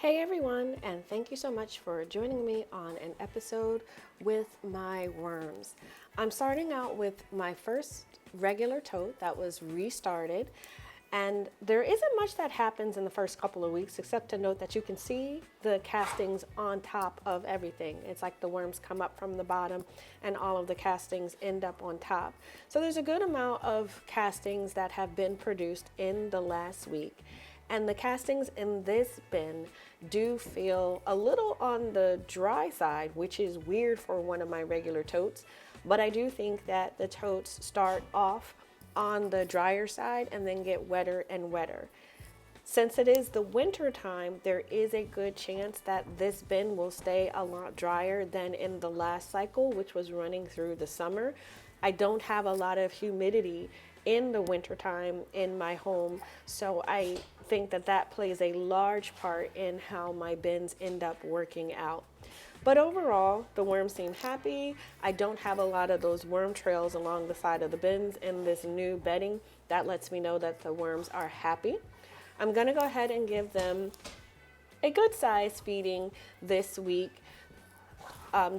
Hey everyone, and thank you so much for joining me on an episode with my worms. I'm starting out with my first regular tote that was restarted, and there isn't much that happens in the first couple of weeks except to note that you can see the castings on top of everything. It's like the worms come up from the bottom and all of the castings end up on top. So there's a good amount of castings that have been produced in the last week. And the castings in this bin do feel a little on the dry side, which is weird for one of my regular totes. But I do think that the totes start off on the drier side and then get wetter and wetter. Since it is the winter time, there is a good chance that this bin will stay a lot drier than in the last cycle, which was running through the summer. I don't have a lot of humidity in the wintertime in my home, so I think that that plays a large part in how my bins end up working out. But overall, the worms seem happy. I don't have a lot of those worm trails along the side of the bins in this new bedding. That lets me know that the worms are happy. I'm gonna go ahead and give them a good size feeding this week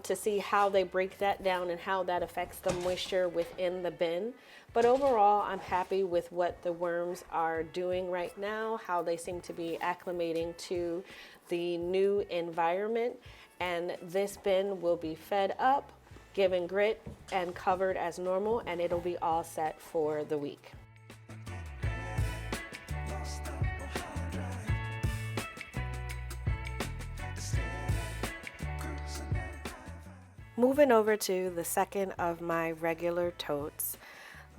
to see how they break that down and how that affects the moisture within the bin. But overall, I'm happy with what the worms are doing right now, how they seem to be acclimating to the new environment. And this bin will be fed up, given grit, and covered as normal, and it'll be all set for the week. Moving over to the second of my regular totes,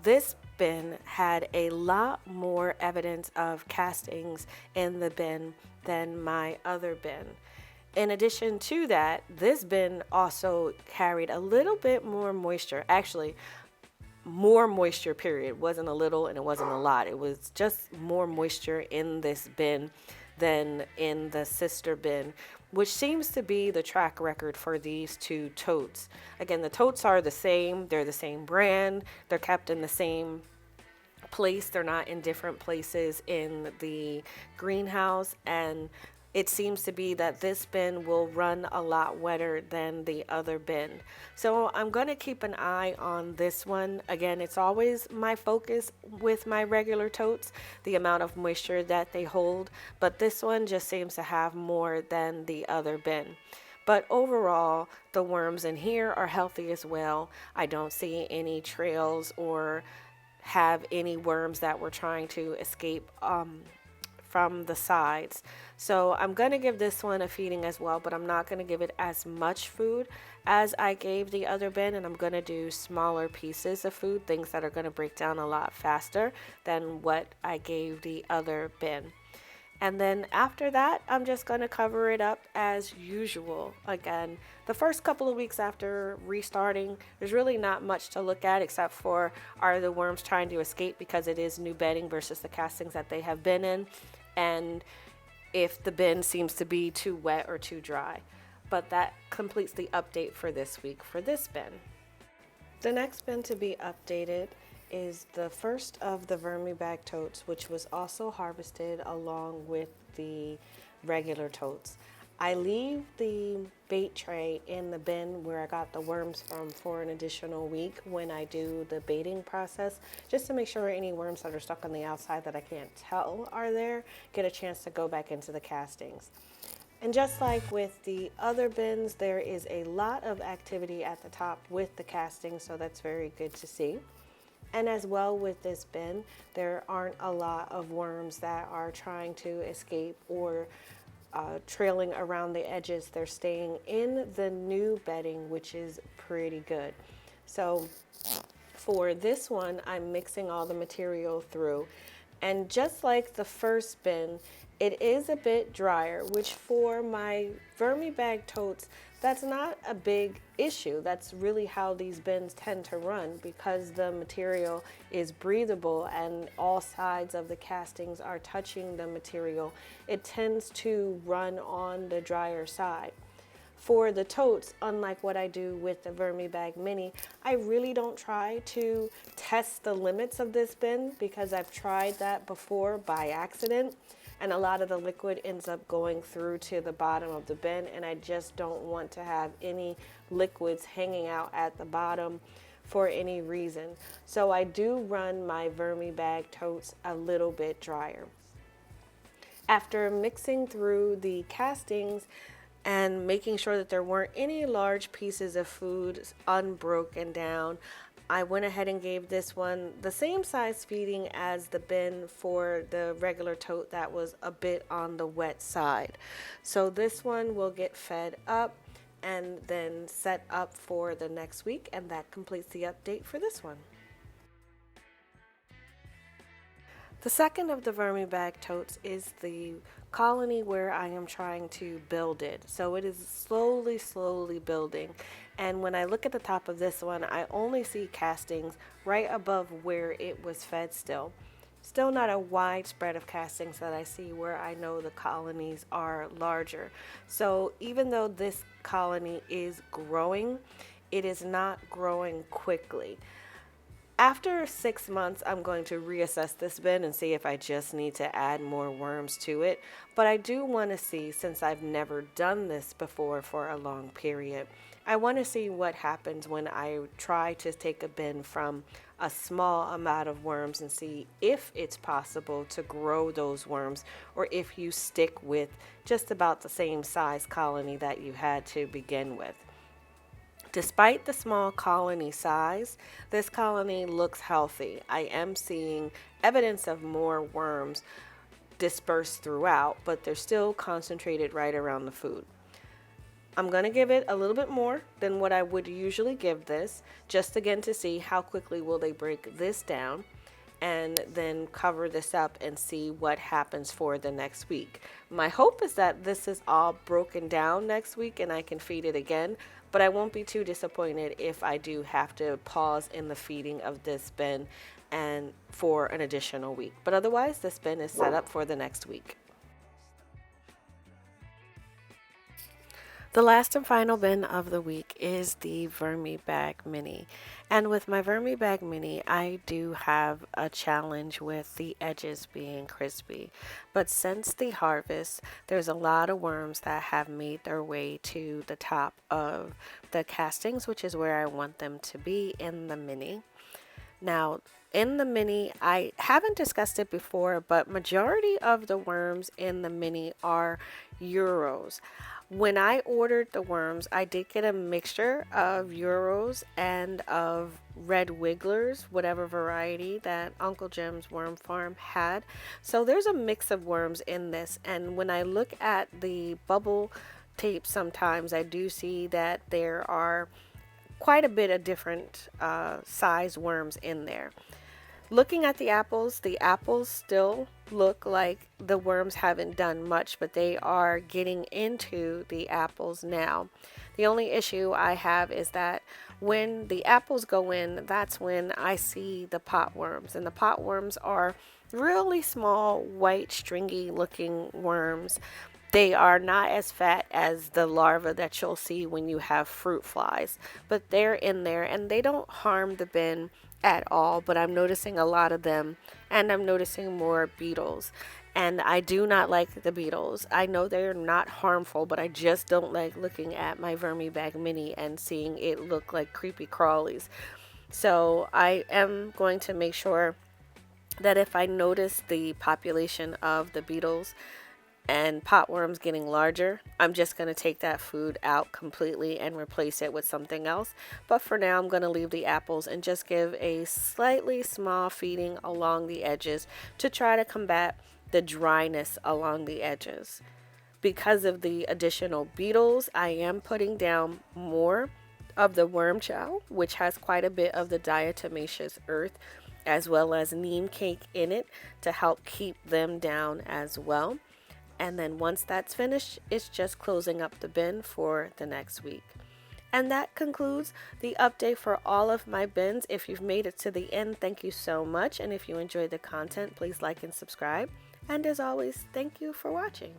this bin had a lot more evidence of castings in the bin than my other bin. In addition to that, this bin also carried a little bit more moisture. Actually, more moisture, period. Wasn't a little and it wasn't a lot. It was just more moisture in this bin than in the sister bin, which seems to be the track record for these two totes. Again, the totes are the same. They're the same brand. They're kept in the same place. They're not in different places in the greenhouse. And it seems to be that this bin will run a lot wetter than the other bin. So I'm going to keep an eye on this one. Again, it's always my focus with my regular totes, the amount of moisture that they hold. But this one just seems to have more than the other bin. But overall, the worms in here are healthy as well. I don't see any trails or have any worms that were trying to escape from the sides. So I'm going to give this one a feeding as well, but I'm not going to give it as much food as I gave the other bin, and I'm going to do smaller pieces of food, things that are going to break down a lot faster than what I gave the other bin. And then after that, I'm just going to cover it up as usual. Again, the first couple of weeks after restarting, there's really not much to look at except for, are the worms trying to escape because it is new bedding versus the castings that they have been in, and if the bin seems to be too wet or too dry. But that completes the update for this week for this bin. The next bin to be updated is the first of the VermiBag totes, which was also harvested along with the regular totes. I leave the bait tray in the bin where I got the worms from for an additional week when I do the baiting process, just to make sure any worms that are stuck on the outside that I can't tell are there get a chance to go back into the castings. And just like with the other bins, there is a lot of activity at the top with the castings, so that's very good to see. And as well with this bin, there aren't a lot of worms that are trying to escape or trailing around the edges. They're staying in the new bedding, which is pretty good. So for this one, I'm mixing all the material through. And just like the first bin, it is a bit drier, which for my VermiBag totes, that's not a big issue. That's really how these bins tend to run, because the material is breathable and all sides of the castings are touching the material. It tends to run on the drier side. For the totes, unlike what I do with the VermiBag Mini, I really don't try to test the limits of this bin because I've tried that before by accident. and a lot of the liquid ends up going through to the bottom of the bin, and I just don't want to have any liquids hanging out at the bottom for any reason. So I do run my VermiBag totes a little bit drier. After mixing through the castings and making sure that there weren't any large pieces of food unbroken down, I went ahead and gave this one the same size feeding as the bin for the regular tote that was a bit on the wet side. So this one will get fed up and then set up for the next week, and that completes the update for this one. The second of the VermiBag totes is the colony where I am trying to build it. So it is slowly building. And when I look at the top of this one, I only see castings right above where it was fed still. Still not a wide spread of castings that I see where I know the colonies are larger. So even though this colony is growing, it is not growing quickly. After 6 months, I'm going to reassess this bin and see if I just need to add more worms to it. But I do want to see, since I've never done this before for a long period, I want to see what happens when I try to take a bin from a small amount of worms and see if it's possible to grow those worms, or if you stick with just about the same size colony that you had to begin with. Despite the small colony size, this colony looks healthy. I am seeing evidence of more worms dispersed throughout, but they're still concentrated right around the food. I'm going to give it a little bit more than what I would usually give this, just again to see how quickly will they break this down, and then cover this up and see what happens for the next week. My hope is that this is all broken down next week and I can feed it again, but I won't be too disappointed if I do have to pause in the feeding of this bin and for an additional week. But otherwise, this bin is set up for the next week. The last and final bin of the week is the VermiBag Mini. And with my VermiBag Mini, I do have a challenge with the edges being crispy. But since the harvest, there's a lot of worms that have made their way to the top of the castings, which is where I want them to be in the Mini. Now, in the Mini, I haven't discussed it before, but majority of the worms in the Mini are Euros. When I ordered the worms, I did get a mixture of Euros and of red wigglers, whatever variety that Uncle Jim's Worm Farm had. So there's a mix of worms in this, and when I look at the bubble tape, sometimes I do see that there are quite a bit of different size worms in there. Looking at the apples still look like the worms haven't done much, but they are getting into the apples now. The only issue I have is that when the apples go in, that's when I see the pot worms, and the pot worms are really small, white, stringy looking worms. They are not as fat as the larvae that you'll see when you have fruit flies, but they're in there and they don't harm the bin at all, but I'm noticing a lot of them, and I'm noticing more beetles, and I do not like the beetles. I know they're not harmful, but I just don't like looking at my VermiBag Mini and seeing it look like creepy crawlies. So I am going to make sure that if I notice the population of the beetles and potworms getting larger, I'm just going to take that food out completely and replace it with something else. But for now, I'm going to leave the apples and just give a slightly small feeding along the edges to try to combat the dryness along the edges. Because of the additional beetles, I am putting down more of the worm chow, which has quite a bit of the diatomaceous earth as well as neem cake in it to help keep them down as well. And then once that's finished, it's just closing up the bin for the next week. And that concludes the update for all of my bins. If you've made it to the end, thank you so much. And if you enjoyed the content, please like and subscribe. And as always, thank you for watching.